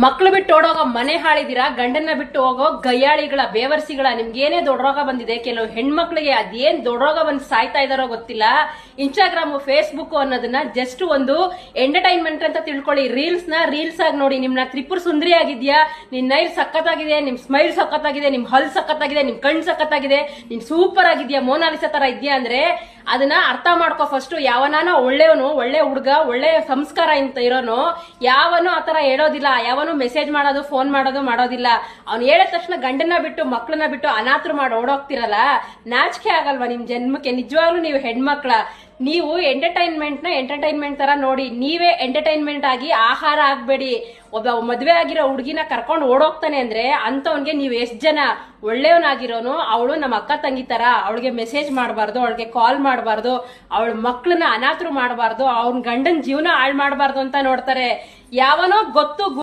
ಮಕ್ಳು ಬಿಟ್ಟು ಓಡೋಗೋ ಮನೆ ಹಾಳಿದಿರಾ, ಗಂಡನ್ನ ಬಿಟ್ಟು ಹೋಗೋ ಗಯ್ಯಾಳಿಗಳ ಬೇವರ್ಸಿಗಳ, ನಿಮ್ಗೇನೇ ದೊಡ್ಡ ರೋಗ ಬಂದಿದೆ. ಕೆಲವು ಹೆಣ್ಮಕ್ಳಿಗೆ ಅದೇನ್ ದೊಡ್ಡ ರೋಗ ಬಂದು ಸಾಯ್ತಾ ಇದಾರೋ ಗೊತ್ತಿಲ್ಲ. ಇನ್ಸ್ಟಾಗ್ರಾಮ್, ಫೇಸ್ಬುಕ್ ಅನ್ನೋದನ್ನ ಜಸ್ಟ್ ಒಂದು ಎಂಟರ್ಟೈನ್ಮೆಂಟ್ ಅಂತ ತಿಳ್ಕೊಳ್ಳಿ. ರೀಲ್ಸ್ ಆಗಿ ನೋಡಿ. ನಿಮ್ನ ತ್ರಿಪುರ ಸುಂದರಿ ಆಗಿದ್ಯಾ, ನಿನ್ ನೈಲ್ ಸಖತ್ತಾಗಿದೆ, ನಿಮ್ ಸ್ಮೈಲ್ ಸಖತ್ತಾಗಿದೆ, ನಿಮ್ ಹಲ್ ಸಖತ್ತಾಗಿದೆ, ನಿಮ್ ಕಣ್ ಸಖತ್ತಾಗಿದೆ, ನಿನ್ ಸೂಪರ್ ಆಗಿದ್ಯಾ, ಮೋನಾಲಿಸಾ ತರ ಇದ್ಯಾ ಅಂದ್ರೆ ಅದನ್ನ ಅರ್ಥ ಮಾಡ್ಕೋ ಫಸ್ಟ್. ಯಾವನಾನ ಒಳ್ಳೆಯವನು, ಒಳ್ಳೆ ಹುಡುಗ, ಒಳ್ಳೆ ಸಂಸ್ಕಾರ ಅಂತ ಇರೋನು ಯಾವನು ಆತರ ಹೇಳೋದಿಲ್ಲ. ಯಾವನು ಮೆಸೇಜ್ ಮಾಡೋದು, ಫೋನ್ ಮಾಡೋದಿಲ್ಲ. ಅವ್ನು ಹೇಳಿದ ತಕ್ಷಣ ಗಂಡನ್ನ ಬಿಟ್ಟು ಮಕ್ಳನ್ನ ಬಿಟ್ಟು ಅನಾಥರು ಮಾಡಿ ಓಡೋಗ್ತಿರಲ್ಲ, ನಾಚಿಕೆ ಆಗಲ್ವಾ ನಿಮ್ ಜನ್ಮಕ್ಕೆ? ನಿಜವಾಗ್ಲೂ ನೀವು ಹೆಣ್ಮಕ್ಳ, ನೀವು ಎಂಟರ್ಟೈನ್ಮೆಂಟ್ ತರ ನೋಡಿ. ನೀವೇ ಎಂಟರ್ಟೈನ್ಮೆಂಟ್ ಆಗಿ ಆಹಾರ ಆಗ್ಬೇಡಿ. ಒಬ್ಬ ಮದ್ವೆ ಆಗಿರೋ ಹುಡುಗಿನ ಕರ್ಕೊಂಡು ಓಡೋಗ್ತಾನೆ ಅಂದ್ರೆ ಅಂತವನ್ಗೆ ನೀವು ಎಷ್ಟ್ ಜನ ಒಳ್ಳೆಯವನಾಗಿರೋನು. ಅವಳು ನಮ್ಮ ಅಕ್ಕ ತಂಗಿ ತರ, ಅವಳಿಗೆ ಮೆಸೇಜ್ ಮಾಡಬಾರ್ದು, ಅವಳಿಗೆ ಕಾಲ್ ಮಾಡಬಾರ್ದು, ಅವಳ ಮಕ್ಳನ್ನ ಅನಾಥರು ಮಾಡಬಾರ್ದು, ಅವ್ನ ಗಂಡನ್ ಜೀವನ ಹಾಳು ಮಾಡಬಾರ್ದು ಅಂತ ನೋಡ್ತಾರೆ. ಯಾವನೋ ಗೊತ್ತು